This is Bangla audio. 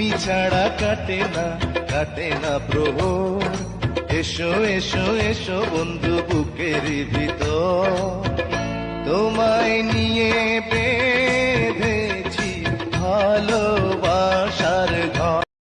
তুমি ছাড়া কাটে না প্রহর। এসো এসো এসো বন্ধু বুকের ভিতর, তোমায় নিয়ে বেঁধেছি ভালোবাসা।